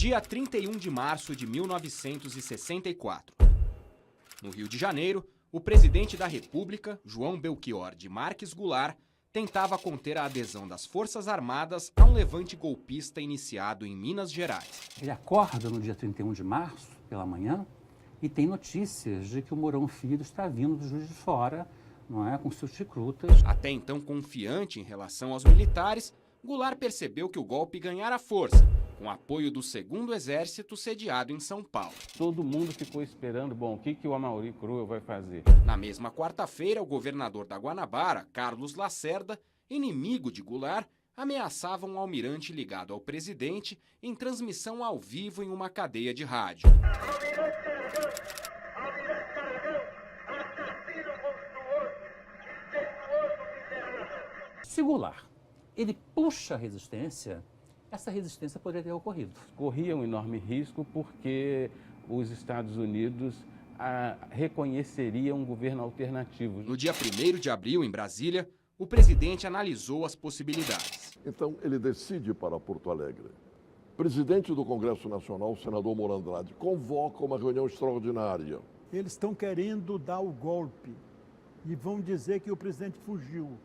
Dia 31 de março de 1964. No Rio de Janeiro, o presidente da República, João Belchior de Marques Goulart, tentava conter a adesão das Forças Armadas a um levante golpista iniciado em Minas Gerais. Ele acorda no dia 31 de março, pela manhã, e tem notícias de que o Mourão Filho está vindo do Juiz de Fora, não é, com seus recrutas. Até então confiante em relação aos militares, Goulart percebeu que o golpe ganhara força, com apoio do 2º Exército sediado em São Paulo. Todo mundo ficou esperando, bom, o que o Amaury Cruel vai fazer? Na mesma quarta-feira, o governador da Guanabara, Carlos Lacerda, inimigo de Goulart, ameaçava um almirante ligado ao presidente em transmissão ao vivo em uma cadeia de rádio. Se Goulart, ele puxa a resistência, essa resistência poderia ter ocorrido. Corria um enorme risco porque os Estados Unidos reconheceriam um governo alternativo. No dia 1º de abril, em Brasília, o presidente analisou as possibilidades. Então ele decide ir para Porto Alegre. O presidente do Congresso Nacional, o senador Moura Andrade, convoca uma reunião extraordinária. Eles estão querendo dar o golpe e vão dizer que o presidente fugiu.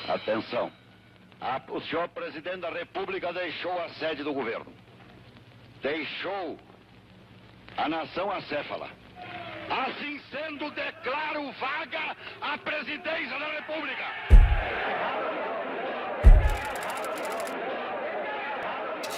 Atenção. O senhor presidente da República deixou a sede do governo. Deixou a nação acéfala. Assim sendo, declaro vaga a presidência da República.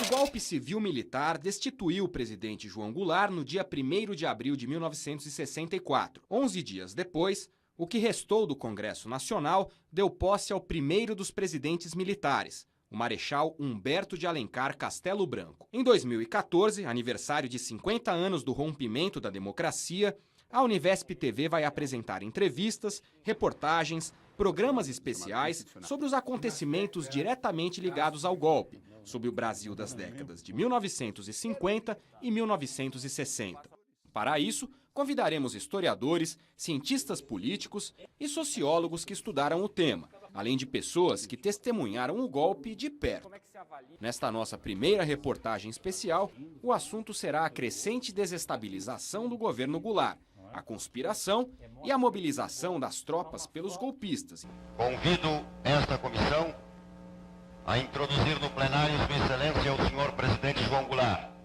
O golpe civil-militar destituiu o presidente João Goulart no dia 1º de abril de 1964. 11 dias depois, o que restou do Congresso Nacional deu posse ao primeiro dos presidentes militares, o Marechal Humberto de Alencar Castelo Branco. Em 2014, aniversário de 50 anos do rompimento da democracia, a Univesp TV vai apresentar entrevistas, reportagens, programas especiais sobre os acontecimentos diretamente ligados ao golpe, sobre o Brasil das décadas de 1950 e 1960. Para isso, convidaremos historiadores, cientistas políticos e sociólogos que estudaram o tema, além de pessoas que testemunharam o golpe de perto. Nesta nossa primeira reportagem especial, o assunto será a crescente desestabilização do governo Goulart, a conspiração e a mobilização das tropas pelos golpistas. Convido esta comissão a introduzir no plenário Sua Excelência o senhor presidente João Goulart.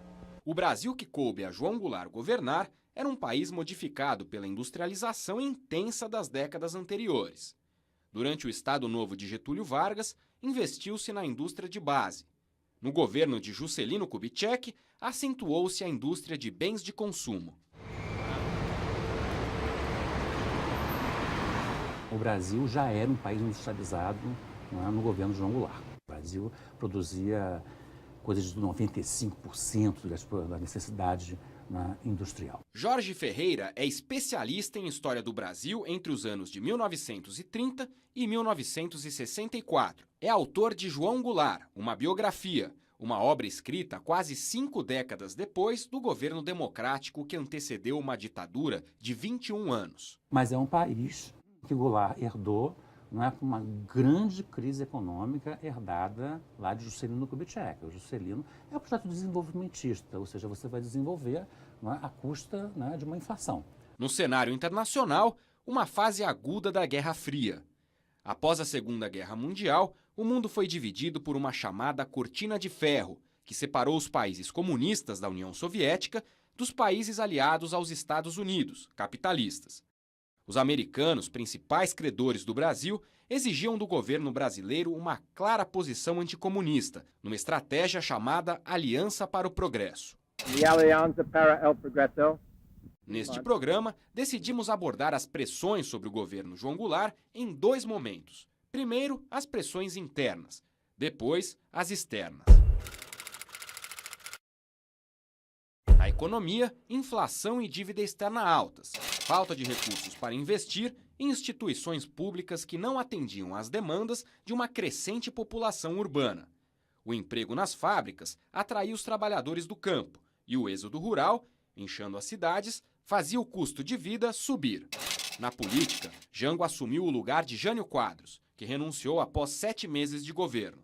O Brasil que coube a João Goulart governar era um país modificado pela industrialização intensa das décadas anteriores. Durante o Estado Novo de Getúlio Vargas, investiu-se na indústria de base. No governo de Juscelino Kubitschek, acentuou-se a indústria de bens de consumo. O Brasil já era um país industrializado, não é, no governo de João Goulart. O Brasil produzia coisa de 95% da necessidade industrial. Jorge Ferreira é especialista em história do Brasil entre os anos de 1930 e 1964. É autor de João Goulart, uma biografia, uma obra escrita quase 5 décadas depois do governo democrático que antecedeu uma ditadura de 21 anos. Mas é um país que Goulart herdou, não é, com uma grande crise econômica herdada lá de Juscelino Kubitschek. O Juscelino é um projeto desenvolvimentista, ou seja, você vai desenvolver, não é, à custa, né, de uma inflação. No cenário internacional, uma fase aguda da Guerra Fria. Após a Segunda Guerra Mundial, o mundo foi dividido por uma chamada cortina de ferro, que separou os países comunistas da União Soviética dos países aliados aos Estados Unidos, capitalistas. Os americanos, principais credores do Brasil, exigiam do governo brasileiro uma clara posição anticomunista, numa estratégia chamada Aliança para o Progresso. Neste programa, decidimos abordar as pressões sobre o governo João Goulart em 2 momentos. Primeiro, as pressões internas, depois, as externas. Na economia, inflação e dívida externa altas, falta de recursos para investir em instituições públicas que não atendiam às demandas de uma crescente população urbana. O emprego nas fábricas atraía os trabalhadores do campo e o êxodo rural, inchando as cidades, fazia o custo de vida subir. Na política, Jango assumiu o lugar de Jânio Quadros, que renunciou após 7 meses de governo.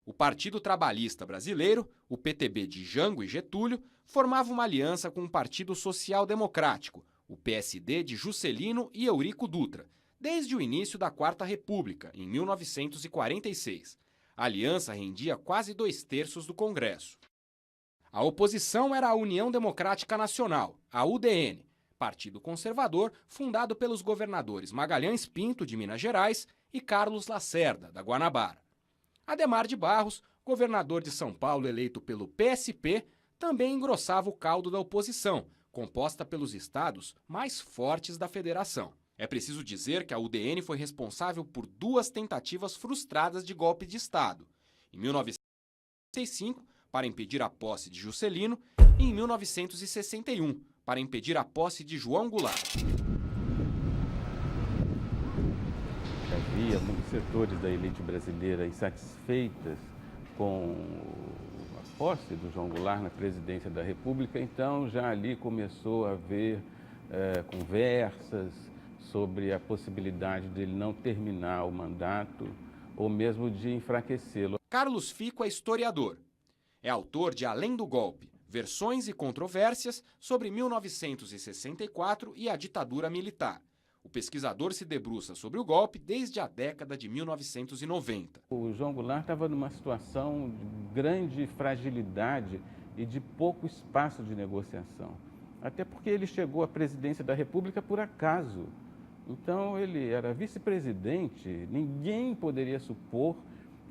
O Partido Trabalhista Brasileiro, o PTB de Jango e Getúlio, formava uma aliança com o Partido Social Democrático, o PSD de Juscelino e Eurico Dutra, desde o início da Quarta República, em 1946. A aliança rendia quase 2/3 do Congresso. A oposição era a União Democrática Nacional, a UDN, partido conservador fundado pelos governadores Magalhães Pinto, de Minas Gerais, e Carlos Lacerda, da Guanabara. Adhemar de Barros, governador de São Paulo eleito pelo PSP, também engrossava o caldo da oposição, composta pelos estados mais fortes da federação. É preciso dizer que a UDN foi responsável por 2 tentativas frustradas de golpe de Estado. Em 1965, para impedir a posse de Juscelino, e em 1961, para impedir a posse de João Goulart. Havia muitos setores da elite brasileira insatisfeitas com a posse do João Goulart na presidência da República, então já ali começou a haver conversas sobre a possibilidade dele não terminar o mandato ou mesmo de enfraquecê-lo. Carlos Fico é historiador. É autor de Além do Golpe, Versões e Controvérsias sobre 1964 e a ditadura militar. O pesquisador se debruça sobre o golpe desde a década de 1990. O João Goulart estava numa situação de grande fragilidade e de pouco espaço de negociação. Até porque ele chegou à presidência da República por acaso. Então ele era vice-presidente, ninguém poderia supor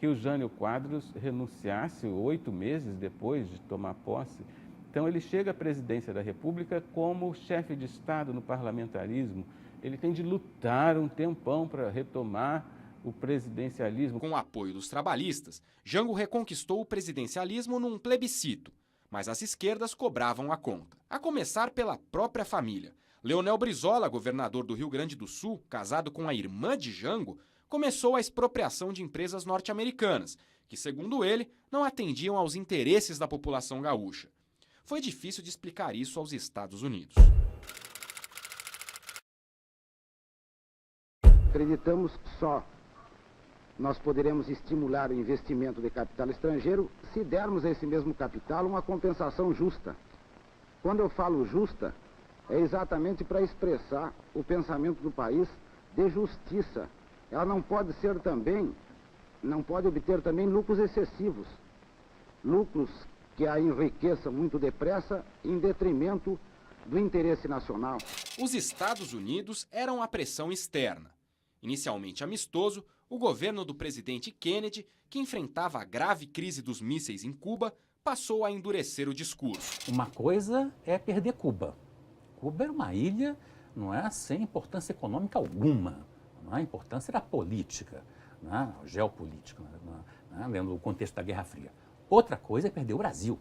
que o Jânio Quadros renunciasse 8 meses depois de tomar posse. Então ele chega à presidência da República como chefe de Estado no parlamentarismo. Ele tem de lutar um tempão para retomar o presidencialismo. Com o apoio dos trabalhistas, Jango reconquistou o presidencialismo num plebiscito, mas as esquerdas cobravam a conta. A começar pela própria família. Leonel Brizola, governador do Rio Grande do Sul, casado com a irmã de Jango, começou a expropriação de empresas norte-americanas, que, segundo ele, não atendiam aos interesses da população gaúcha. Foi difícil de explicar isso aos Estados Unidos. Acreditamos que só nós poderemos estimular o investimento de capital estrangeiro se dermos a esse mesmo capital uma compensação justa. Quando eu falo justa, é exatamente para expressar o pensamento do país de justiça. Ela não pode obter também lucros excessivos, lucros que a enriqueçam muito depressa em detrimento do interesse nacional. Os Estados Unidos eram a pressão externa. Inicialmente amistoso, o governo do presidente Kennedy, que enfrentava a grave crise dos mísseis em Cuba, passou a endurecer o discurso. Uma coisa é perder Cuba. Cuba era uma ilha, não é, sem importância econômica alguma. Não é? A importância era política, não é? Geopolítica, não é? Lendo o contexto da Guerra Fria. Outra coisa é perder o Brasil.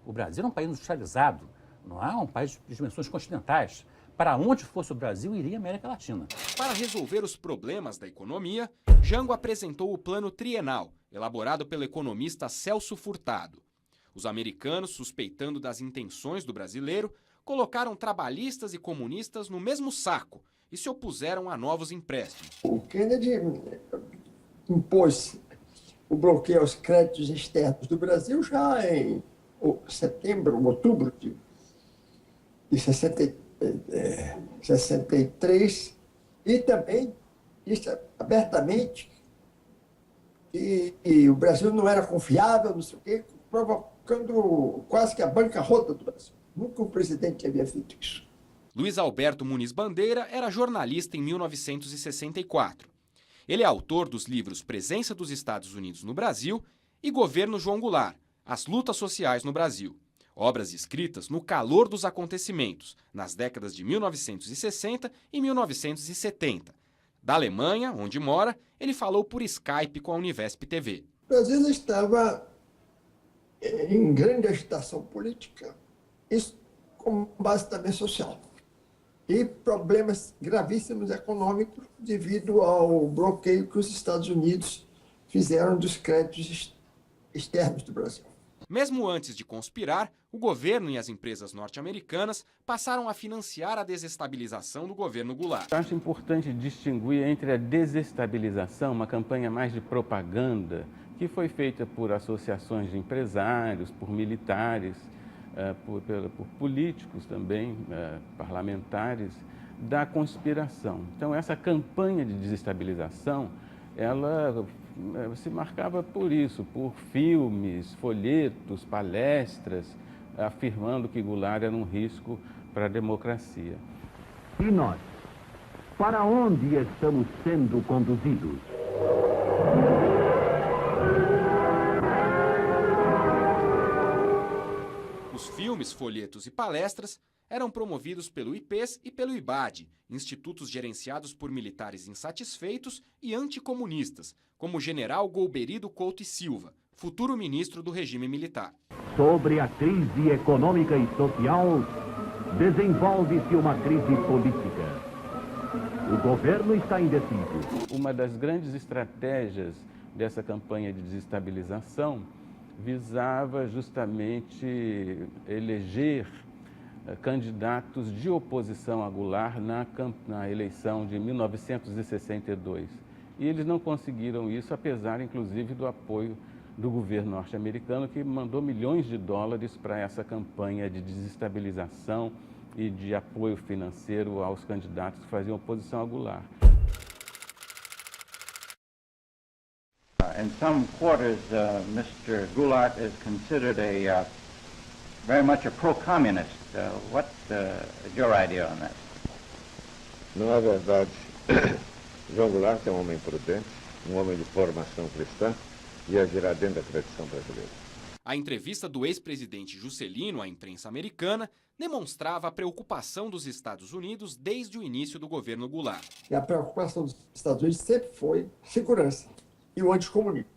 O Brasil é um país industrializado, não é? Um país de dimensões continentais. Para onde fosse o Brasil, iria a América Latina. Para resolver os problemas da economia, Jango apresentou o Plano Trienal, elaborado pelo economista Celso Furtado. Os americanos, suspeitando das intenções do brasileiro, colocaram trabalhistas e comunistas no mesmo saco e se opuseram a novos empréstimos. O Kennedy impôs o bloqueio aos créditos externos do Brasil já em outubro de 63, e também disse abertamente que o Brasil não era confiável, não sei o quê, provocando quase que a bancarrota do Brasil. Nunca o presidente havia feito isso. Luiz Alberto Muniz Bandeira era jornalista em 1964. Ele é autor dos livros Presença dos Estados Unidos no Brasil e Governo João Goulart, As Lutas Sociais no Brasil. Obras escritas no calor dos acontecimentos, nas décadas de 1960 e 1970. Da Alemanha, onde mora, ele falou por Skype com a Univesp TV. O Brasil estava em grande agitação política, isso com base também social. E problemas gravíssimos econômicos devido ao bloqueio que os Estados Unidos fizeram dos créditos externos do Brasil. Mesmo antes de conspirar, o governo e as empresas norte-americanas passaram a financiar a desestabilização do governo Goulart. Eu acho importante distinguir entre a desestabilização, uma campanha mais de propaganda, que foi feita por associações de empresários, por militares, por políticos também, parlamentares, da conspiração. Então, essa campanha de desestabilização, ela se marcava por isso, por filmes, folhetos, palestras, afirmando que Goulart era um risco para a democracia. E nós? Para onde estamos sendo conduzidos? Os filmes, folhetos e palestras eram promovidos pelo IPES e pelo IBAD, institutos gerenciados por militares insatisfeitos e anticomunistas, como o general Golbery Couto e Silva, futuro ministro do regime militar. Sobre a crise econômica e social, desenvolve-se uma crise política. O governo está indeciso. Uma das grandes estratégias dessa campanha de desestabilização visava justamente eleger candidatos de oposição a Goulart na eleição de 1962. E eles não conseguiram isso, apesar, inclusive, do apoio do governo norte-americano, que mandou milhões de dólares para essa campanha de desestabilização e de apoio financeiro aos candidatos que faziam oposição a Goulart. In some quarters, Mr. Goulart is considered very much a pro-communist. What's your idea on that? Não é verdade. João Goulart é um homem prudente, um homem de formação cristã e agirá dentro da tradição brasileira. A entrevista do ex-presidente Juscelino à imprensa americana demonstrava a preocupação dos Estados Unidos desde o início do governo Goulart. E a preocupação dos Estados Unidos sempre foi segurança e o anticomunismo.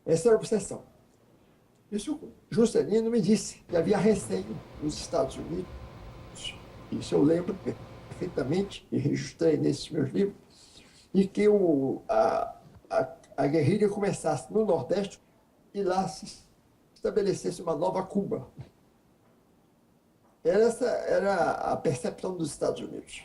Essa era a obsessão. Isso Juscelino me disse que havia receio nos Estados Unidos. Isso eu lembro perfeitamente e registrei nesses meus livros. E que a guerrilha começasse no Nordeste e lá se estabelecesse uma nova Cuba. Essa era a percepção dos Estados Unidos.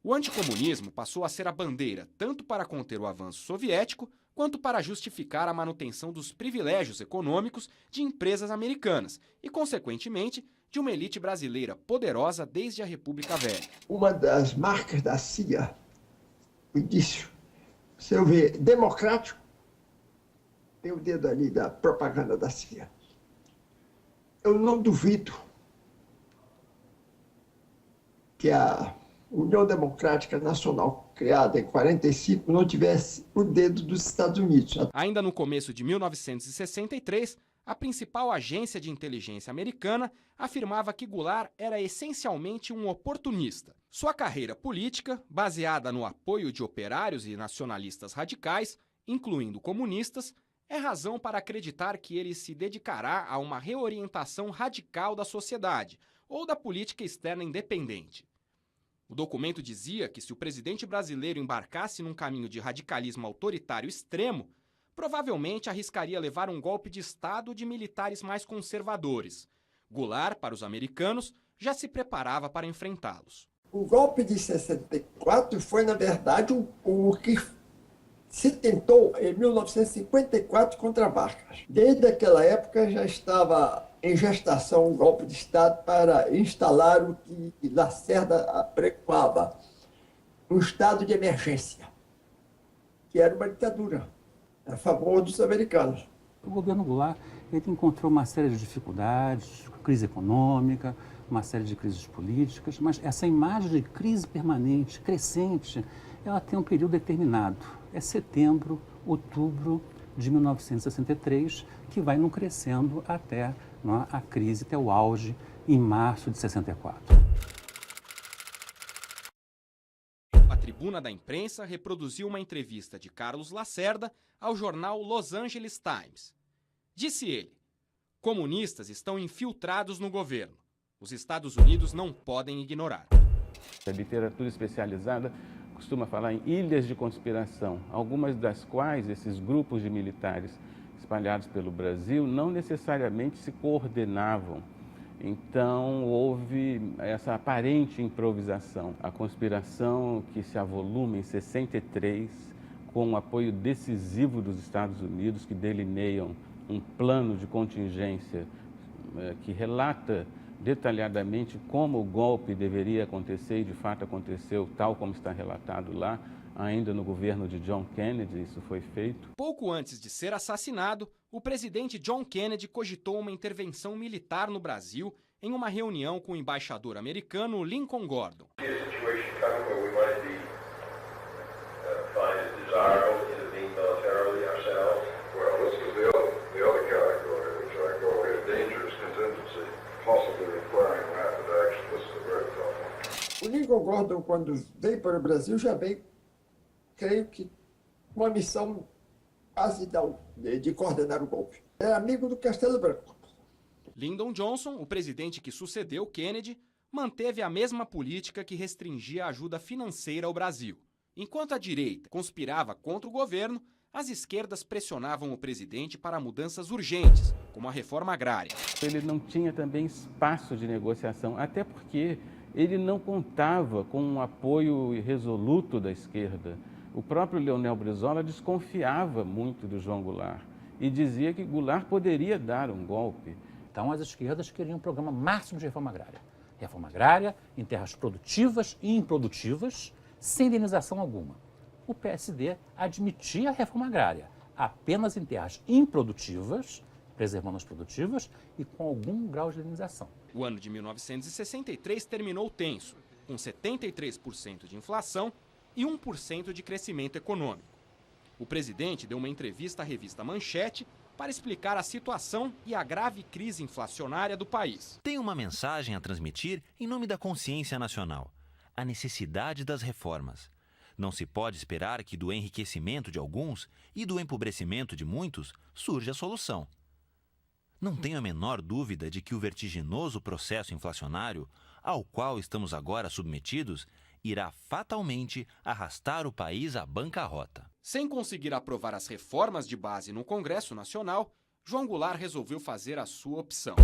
O anticomunismo passou a ser a bandeira tanto para conter o avanço soviético quanto para justificar a manutenção dos privilégios econômicos de empresas americanas e, consequentemente, de uma elite brasileira poderosa desde a República Velha. Uma das marcas da CIA, o início, você vê democrático, tem o dedo ali da propaganda da CIA. Eu não duvido que a União Democrática Nacional, criada em 45, não tivesse o dedo dos Estados Unidos. Ainda no começo de 1963, a principal agência de inteligência americana afirmava que Goulart era essencialmente um oportunista. Sua carreira política, baseada no apoio de operários e nacionalistas radicais, incluindo comunistas, é razão para acreditar que ele se dedicará a uma reorientação radical da sociedade ou da política externa independente. O documento dizia que se o presidente brasileiro embarcasse num caminho de radicalismo autoritário extremo, provavelmente arriscaria levar um golpe de Estado de militares mais conservadores. Goulart, para os americanos, já se preparava para enfrentá-los. O golpe de 64 foi, na verdade, o que se tentou em 1954 contra Vargas. Desde aquela época já estava em gestação um golpe de Estado para instalar o que Lacerda apregoava, um estado de emergência, que era uma ditadura a favor dos americanos. O governo Goulart ele encontrou uma série de dificuldades, crise econômica, uma série de crises políticas, mas essa imagem de crise permanente, crescente, ela tem um período determinado. É setembro, outubro de 1963, que vai não crescendo até a crise, até o auge, em março de 64. A tribuna da imprensa reproduziu uma entrevista de Carlos Lacerda ao jornal Los Angeles Times. Disse ele: comunistas estão infiltrados no governo. Os Estados Unidos não podem ignorar. A literatura especializada costuma falar em ilhas de conspiração, algumas das quais esses grupos de militares espalhados pelo Brasil não necessariamente se coordenavam. Então, houve essa aparente improvisação. A conspiração que se avoluma em 63, com o apoio decisivo dos Estados Unidos, que delineiam um plano de contingência que relata detalhadamente como o golpe deveria acontecer e de fato aconteceu, tal como está relatado lá, ainda no governo de John Kennedy, isso foi feito. Pouco antes de ser assassinado, o presidente John Kennedy cogitou uma intervenção militar no Brasil em uma reunião com o embaixador americano Lincoln Gordon. O Lincoln Gordon, quando veio para o Brasil, já veio, creio que, uma missão quase de coordenar o golpe. Era amigo do Castelo Branco. Lyndon Johnson, o presidente que sucedeu Kennedy, manteve a mesma política que restringia a ajuda financeira ao Brasil. Enquanto a direita conspirava contra o governo, as esquerdas pressionavam o presidente para mudanças urgentes, como a reforma agrária. Ele não tinha também espaço de negociação, até porque ele não contava com um apoio resoluto da esquerda. O próprio Leonel Brizola desconfiava muito do João Goulart e dizia que Goulart poderia dar um golpe. Então, as esquerdas queriam um programa máximo de reforma agrária. Reforma agrária em terras produtivas e improdutivas, sem indenização alguma. O PSD admitia a reforma agrária apenas em terras improdutivas, preservando as produtivas e com algum grau de indenização. O ano de 1963 terminou tenso, com 73% de inflação e 1% de crescimento econômico. O presidente deu uma entrevista à revista Manchete para explicar a situação e a grave crise inflacionária do país. Tem uma mensagem a transmitir em nome da consciência nacional: a necessidade das reformas. Não se pode esperar que do enriquecimento de alguns e do empobrecimento de muitos surja a solução. Não tenho a menor dúvida de que o vertiginoso processo inflacionário, ao qual estamos agora submetidos, irá fatalmente arrastar o país à bancarrota. Sem conseguir aprovar as reformas de base no Congresso Nacional, João Goulart resolveu fazer a sua opção.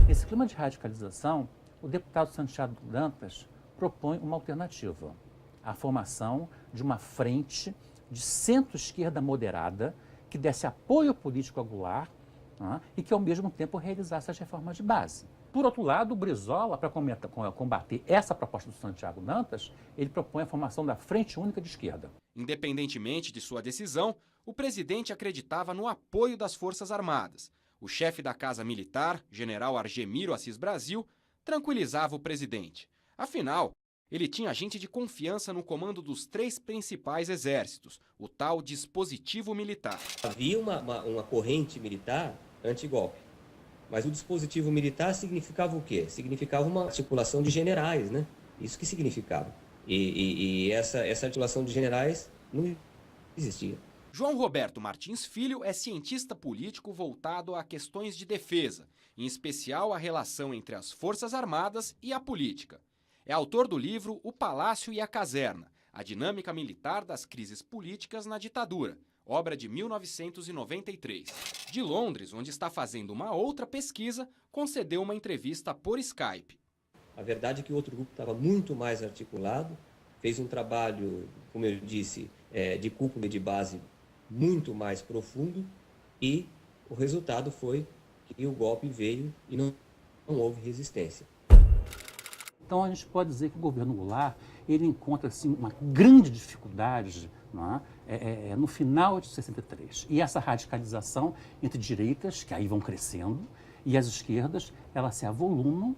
Nesse clima de radicalização, o deputado Santiago Dantas propõe uma alternativa: a formação de uma frente de centro-esquerda moderada que desse apoio político a Goulart e que, ao mesmo tempo, realizasse as reformas de base. Por outro lado, o Brizola, para combater essa proposta do Santiago Dantas, ele propõe a formação da Frente Única de Esquerda. Independentemente de sua decisão, o presidente acreditava no apoio das Forças Armadas. O chefe da Casa Militar, general Argemiro Assis Brasil, tranquilizava o presidente. Afinal, ele tinha gente de confiança no comando dos 3 principais exércitos, o tal dispositivo militar. Havia uma corrente militar anti-golpe, mas o dispositivo militar significava o quê? Significava uma articulação de generais, né? Isso que significava. E essa articulação de generais não existia. João Roberto Martins Filho é cientista político voltado a questões de defesa, em especial a relação entre as Forças Armadas e a política. É autor do livro O Palácio e a Caserna, a dinâmica militar das crises políticas na ditadura, obra de 1993. De Londres, onde está fazendo uma outra pesquisa, concedeu uma entrevista por Skype. A verdade é que o outro grupo estava muito mais articulado, fez um trabalho, como eu disse, de cúpula e de base muito mais profundo, e o resultado foi que o golpe veio e não houve resistência. Então, a gente pode dizer que o governo Goulart ele encontra assim, uma grande dificuldade no final de 63. E essa radicalização entre direitas, que aí vão crescendo, e as esquerdas, elas se avolumam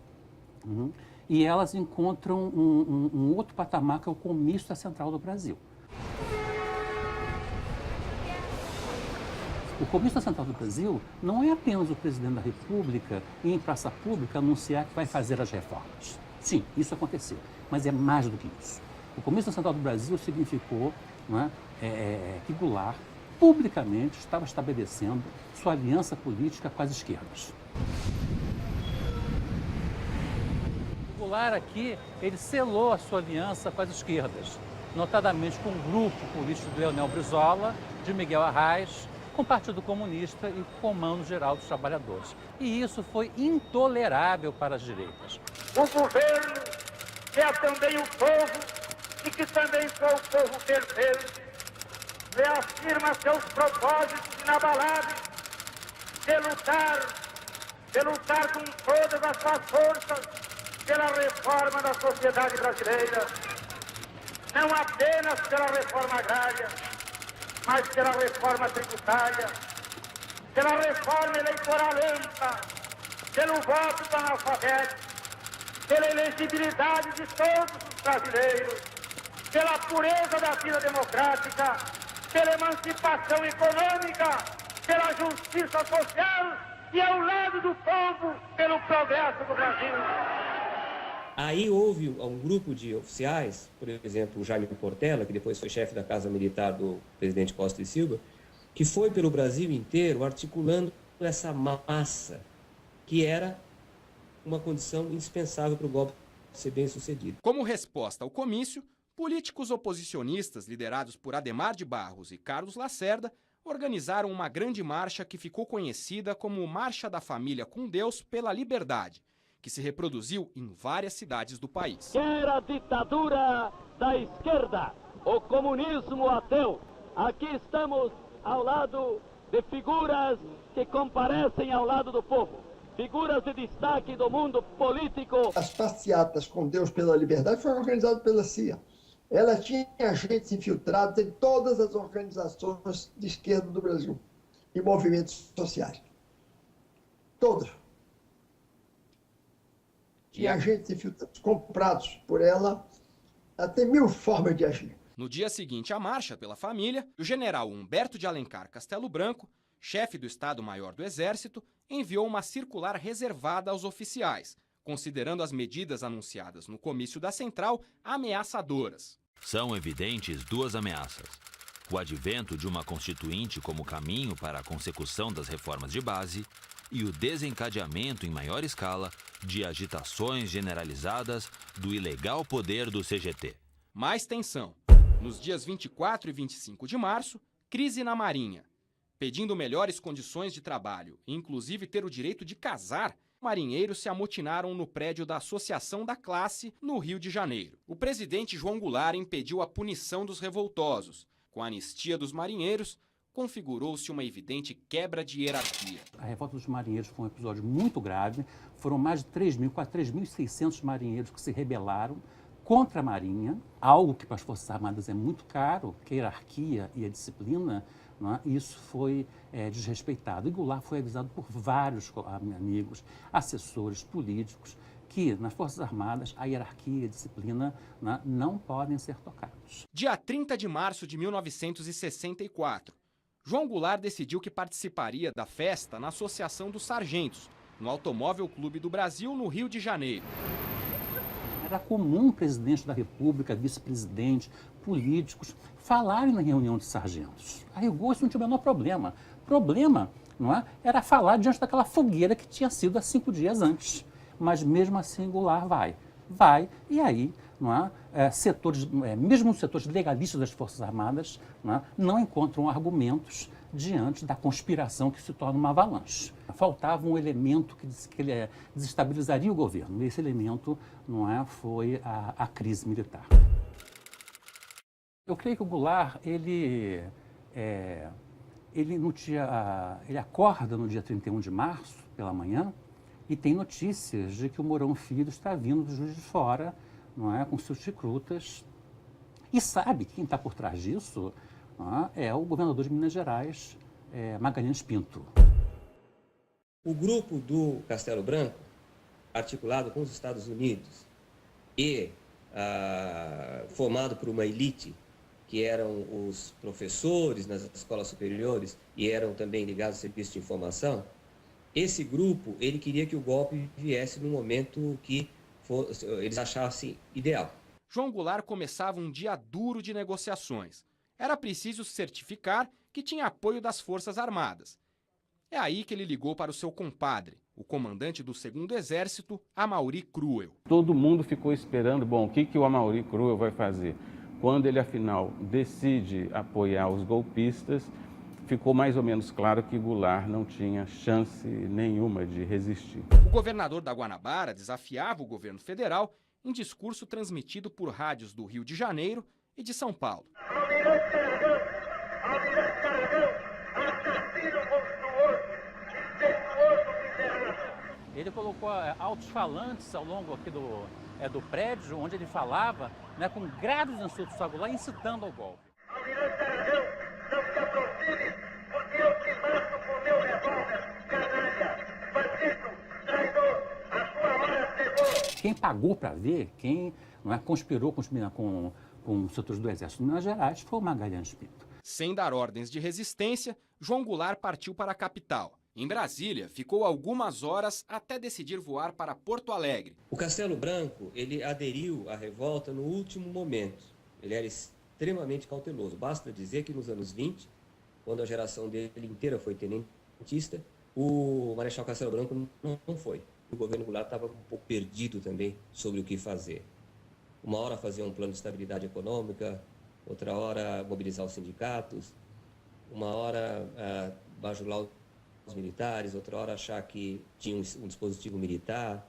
e elas encontram um outro patamar, que é o Comício Central do Brasil. O Comício Central do Brasil não é apenas o presidente da República em praça pública anunciar que vai fazer as reformas. Sim, isso aconteceu, mas é mais do que isso. O Comício Central do Brasil significou que Goulart publicamente estava estabelecendo sua aliança política com as esquerdas. O Goulart aqui, ele selou a sua aliança com as esquerdas, notadamente com o grupo político do Leonel Brizola, de Miguel Arraes, com o Partido Comunista e o Comando Geral dos Trabalhadores. E isso foi intolerável para as direitas. O governo que é também o povo e que também sou o povo perfeito, reafirma seus propósitos inabaláveis de lutar com todas as suas forças pela reforma da sociedade brasileira, não apenas pela reforma agrária, mas pela reforma tributária, pela reforma eleitoral ampla, pelo voto do analfabeto, pela elegibilidade de todos os brasileiros, pela pureza da vida democrática, pela emancipação econômica, pela justiça social e ao lado do povo, pelo progresso do Brasil. Aí houve um grupo de oficiais, por exemplo, o Jaime Portela, que depois foi chefe da Casa Militar do presidente Costa e Silva, que foi pelo Brasil inteiro articulando essa massa, que era uma condição indispensável para o golpe ser bem sucedido. Como resposta ao comício, políticos oposicionistas liderados por Adhemar de Barros e Carlos Lacerda organizaram uma grande marcha que ficou conhecida como Marcha da Família com Deus pela Liberdade, que se reproduziu em várias cidades do país. Quer a ditadura da esquerda, o comunismo ateu. Aqui estamos ao lado de figuras que comparecem ao lado do povo. Figuras de destaque do mundo político. As passeatas com Deus pela Liberdade foram organizadas pela CIA. Ela tinha agentes infiltrados em todas as organizações de esquerda do Brasil e movimentos sociais. Todas. Tinha agentes infiltrados, comprados por ela, até 1000 formas de agir. No dia seguinte à marcha pela família, o general Humberto de Alencar Castelo Branco, chefe do Estado-Maior do Exército, enviou uma circular reservada aos oficiais, considerando as medidas anunciadas no comício da Central ameaçadoras. São evidentes duas ameaças: o advento de uma constituinte como caminho para a consecução das reformas de base e o desencadeamento em maior escala de agitações generalizadas do ilegal poder do CGT. Mais tensão. Nos dias 24 e 25 de março, crise na Marinha. Pedindo melhores condições de trabalho e inclusive ter o direito de casar, marinheiros se amotinaram no prédio da Associação da Classe, no Rio de Janeiro. O presidente João Goulart impediu a punição dos revoltosos. Com a anistia dos marinheiros, configurou-se uma evidente quebra de hierarquia. A revolta dos marinheiros foi um episódio muito grave. Foram mais de 3.000, quase 3.600 marinheiros que se rebelaram contra a Marinha, algo que para as Forças Armadas é muito caro, que a hierarquia e a disciplina, não é? Isso foi desrespeitado. E Goulart foi avisado por vários amigos, assessores, políticos, que nas Forças Armadas a hierarquia e a disciplina não podem ser tocados. Dia 30 de março de 1964, João Goulart decidiu que participaria da festa na Associação dos Sargentos, no Automóvel Clube do Brasil, no Rio de Janeiro. Era comum o presidente da República, vice-presidente, políticos falarem na reunião de sargentos. A rigor, isso não tinha o menor problema. O problema, não é, era falar diante daquela fogueira que tinha sido há 5 dias antes. Mas mesmo assim Goulart vai, e aí, não é, mesmo os setores legalistas das Forças Armadas não encontram argumentos diante da conspiração que se torna uma avalanche. Faltava um elemento que ele desestabilizaria o governo. Esse elemento foi a crise militar. Eu creio que o Goulart, ele acorda no dia 31 de março, pela manhã, e tem notícias de que o Mourão Filho está vindo do Juiz de Fora, com seus chicrutas, e sabe que quem está por trás disso é o governador de Minas Gerais, Magalhães Pinto. O grupo do Castelo Branco, articulado com os Estados Unidos e formado por uma elite, que eram os professores nas escolas superiores e eram também ligados ao serviço de informação, esse grupo ele queria que o golpe viesse no momento que eles achassem ideal. João Goulart começava um dia duro de negociações. Era preciso certificar que tinha apoio das Forças Armadas. É aí que ele ligou para o seu compadre, o comandante do 2º Exército, Amaury Cruel. Todo mundo ficou esperando, o que o Amaury Cruel vai fazer? Quando ele, afinal, decide apoiar os golpistas, ficou mais ou menos claro que Goulart não tinha chance nenhuma de resistir. O governador da Guanabara desafiava o governo federal em discurso transmitido por rádios do Rio de Janeiro e de São Paulo. Ele colocou altos-falantes ao longo aqui do prédio, onde ele falava, né, com graves insultos ao Goulart, incitando ao golpe. Almirante Aragão, não se aproxime, porque eu te mato com meu revólver, canalha, bandido, traidor, a sua hora chegou. Quem pagou para ver, quem conspirou com os setores do Exército de Minas Gerais foi o Magalhães Pinto. Sem dar ordens de resistência, João Goulart partiu para a capital. Em Brasília, ficou algumas horas até decidir voar para Porto Alegre. O Castelo Branco, ele aderiu à revolta no último momento. Ele era extremamente cauteloso. Basta dizer que nos anos 20, quando a geração dele inteira foi tenentista, o Marechal Castelo Branco não foi. O governo Goulart estava um pouco perdido também sobre o que fazer. Uma hora fazer um plano de estabilidade econômica, outra hora mobilizar os sindicatos, uma hora bajular os militares, outra hora achar que tinha um dispositivo militar.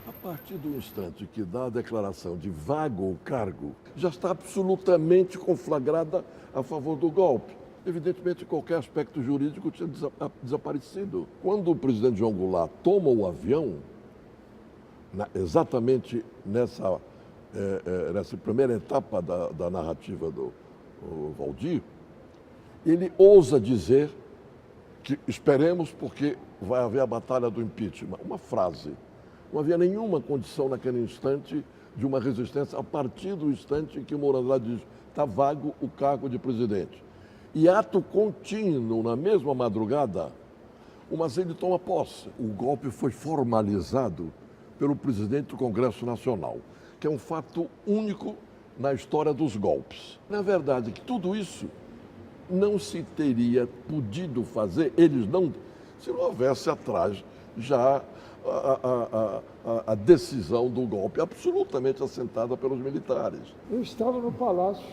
A partir do instante que dá a declaração de vago o cargo, já está absolutamente conflagrada a favor do golpe. Evidentemente, qualquer aspecto jurídico tinha desaparecido. Quando o presidente João Goulart toma o avião, exatamente nessa primeira etapa da narrativa do Valdir, ele ousa dizer que esperemos porque vai haver a batalha do impeachment. Uma frase. Não havia nenhuma condição naquele instante de uma resistência a partir do instante em que Moura Andrade diz está vago o cargo de presidente. E ato contínuo, na mesma madrugada, o Mazzelli toma posse. O golpe foi formalizado pelo presidente do Congresso Nacional, que é um fato único na história dos golpes. Na verdade, que tudo isso não se teria podido fazer, se não houvesse atrás já a decisão do golpe absolutamente assentada pelos militares. Eu estava no Palácio,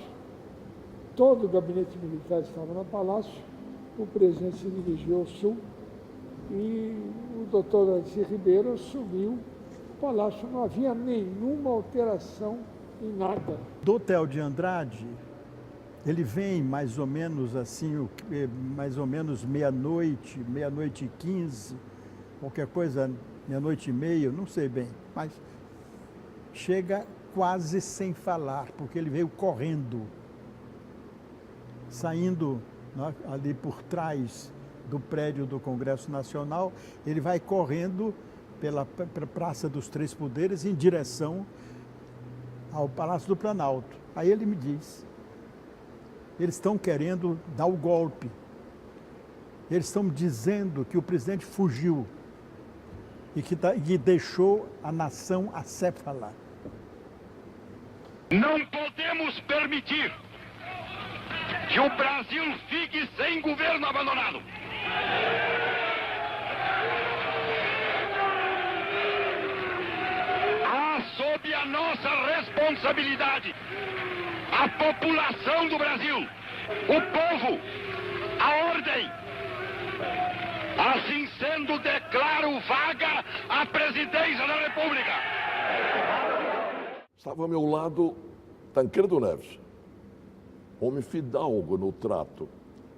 todo o gabinete militar estava no Palácio, o presidente se dirigiu ao sul e o doutor Darcy Ribeiro subiu o Palácio. Não havia nenhuma alteração em nada. Do Theo de Andrade, ele vem mais ou menos assim, mais ou menos meia-noite, meia-noite e 15, qualquer coisa, meia-noite e meia, não sei bem, mas chega quase sem falar, porque ele veio correndo, saindo ali por trás do prédio do Congresso Nacional, ele vai correndo pela Praça dos Três Poderes em direção ao Palácio do Planalto. Aí ele me diz, eles estão querendo dar o golpe. Eles estão dizendo que o presidente fugiu e que deixou a nação acéfala. Não podemos permitir que o Brasil fique sem governo abandonado. Sob a nossa responsabilidade, a população do Brasil, o povo, a ordem. Assim sendo, declaro vaga a presidência da República. Estava ao meu lado Tancredo Neves, homem fidalgo no trato.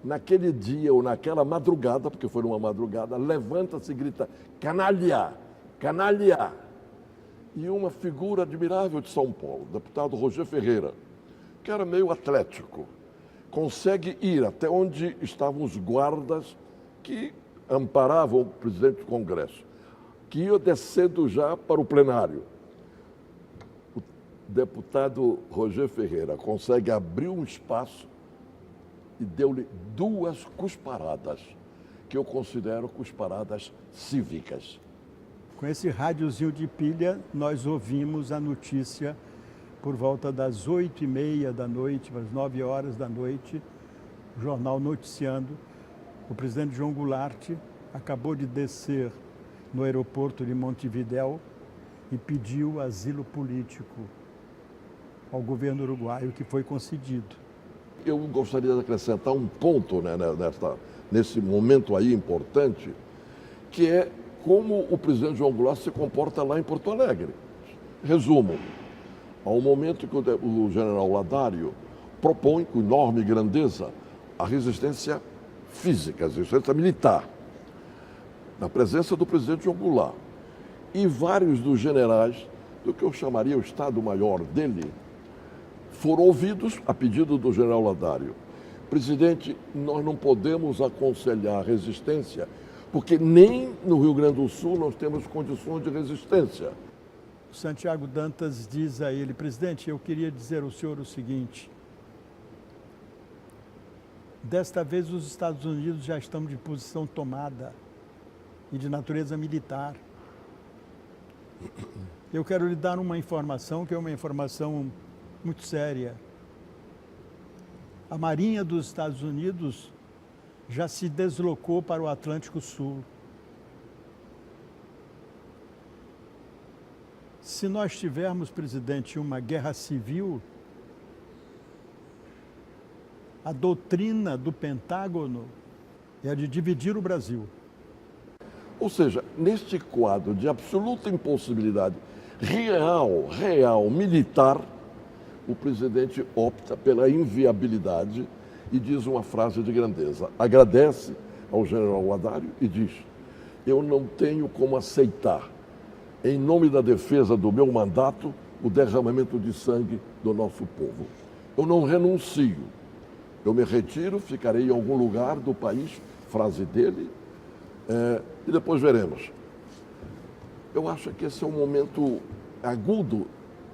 Naquele dia ou naquela madrugada, porque foi numa madrugada, levanta-se e grita, canalha, canalha. E uma figura admirável de São Paulo, o deputado Roger Ferreira, que era meio atlético, consegue ir até onde estavam os guardas que amparavam o presidente do Congresso, que ia descendo já para o plenário. O deputado Roger Ferreira consegue abrir um espaço e deu-lhe 2 cusparadas, que eu considero cusparadas cívicas. Com esse rádiozinho de pilha, nós ouvimos a notícia por volta das 8h30 da noite, às 9 horas da noite, o jornal noticiando. O presidente João Goulart acabou de descer no aeroporto de Montevidéu e pediu asilo político ao governo uruguaio, que foi concedido. Eu gostaria de acrescentar um ponto, né, nesse momento aí importante, que é como o presidente João Goulart se comporta lá em Porto Alegre. Resumo, ao momento que o general Ladário propõe com enorme grandeza a resistência física, a resistência militar, na presença do presidente João Goulart, e vários dos generais do que eu chamaria o Estado-Maior dele, foram ouvidos a pedido do general Ladário. Presidente, nós não podemos aconselhar a resistência, porque nem no Rio Grande do Sul nós temos condições de resistência. Santiago Dantas diz a ele: presidente, eu queria dizer ao senhor o seguinte, desta vez os Estados Unidos já estão de posição tomada e de natureza militar. Eu quero lhe dar uma informação que é uma informação muito séria. A Marinha dos Estados Unidos já se deslocou para o Atlântico Sul. Se nós tivermos, presidente, uma guerra civil, a doutrina do Pentágono é a de dividir o Brasil. Ou seja, neste quadro de absoluta impossibilidade real, militar, o presidente opta pela inviabilidade e diz uma frase de grandeza. Agradece ao general Ladário e diz: eu não tenho como aceitar, em nome da defesa do meu mandato, o derramamento de sangue do nosso povo. Eu não renuncio. Eu me retiro, ficarei em algum lugar do país, frase dele, e depois veremos. Eu acho que esse é um momento agudo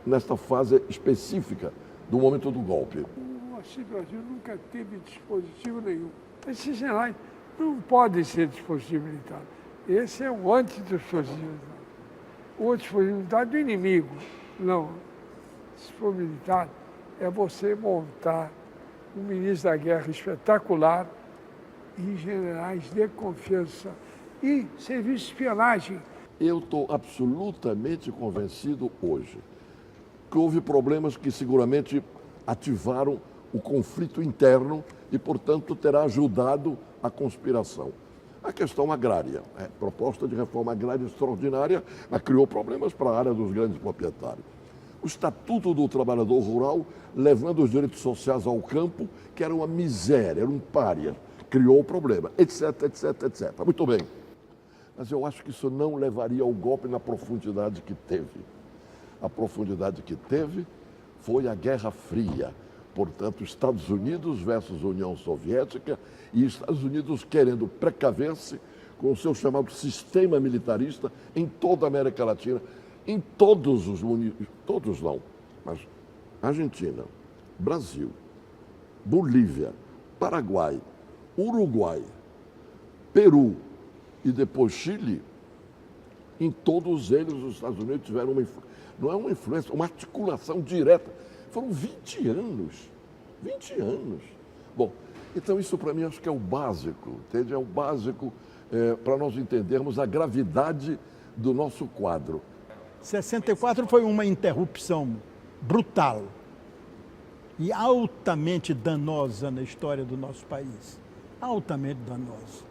nesta fase específica do momento do golpe. O Brasil nunca teve dispositivo nenhum. Esses generais não podem ser dispositivo militar. Esse é o antidispositivo militar. O dispositivo militar do inimigo. Não. Dispositivo militar é você montar um ministro da guerra espetacular e generais de confiança e serviço de espionagem. Eu estou absolutamente convencido hoje que houve problemas que seguramente ativaram o conflito interno e, portanto, terá ajudado a conspiração. A questão agrária, proposta de reforma agrária extraordinária, mas criou problemas para a área dos grandes proprietários. O Estatuto do Trabalhador Rural, levando os direitos sociais ao campo, que era uma miséria, era um pária, criou o problema, etc, etc, etc. Muito bem. Mas eu acho que isso não levaria ao golpe na profundidade que teve. A profundidade que teve foi a Guerra Fria. Portanto, Estados Unidos versus União Soviética e Estados Unidos querendo precaver-se com o seu chamado sistema militarista em toda a América Latina, em todos os municípios, todos não, mas Argentina, Brasil, Bolívia, Paraguai, Uruguai, Peru e depois Chile, em todos eles os Estados Unidos tiveram não é uma influência, uma articulação direta. Foram 20 anos. 20 anos. Bom, então isso para mim acho que é o básico, entende? É o básico para nós entendermos a gravidade do nosso quadro. 64 foi uma interrupção brutal e altamente danosa na história do nosso país. Altamente danosa.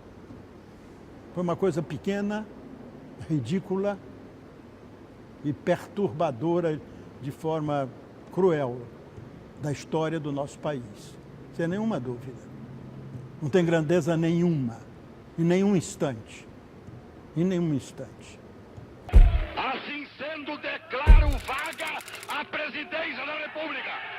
Foi uma coisa pequena, ridícula e perturbadora de forma cruel da história do nosso país. Sem nenhuma dúvida. Não tem grandeza nenhuma, em nenhum instante. Em nenhum instante. Assim sendo, declaro vaga a presidência da República.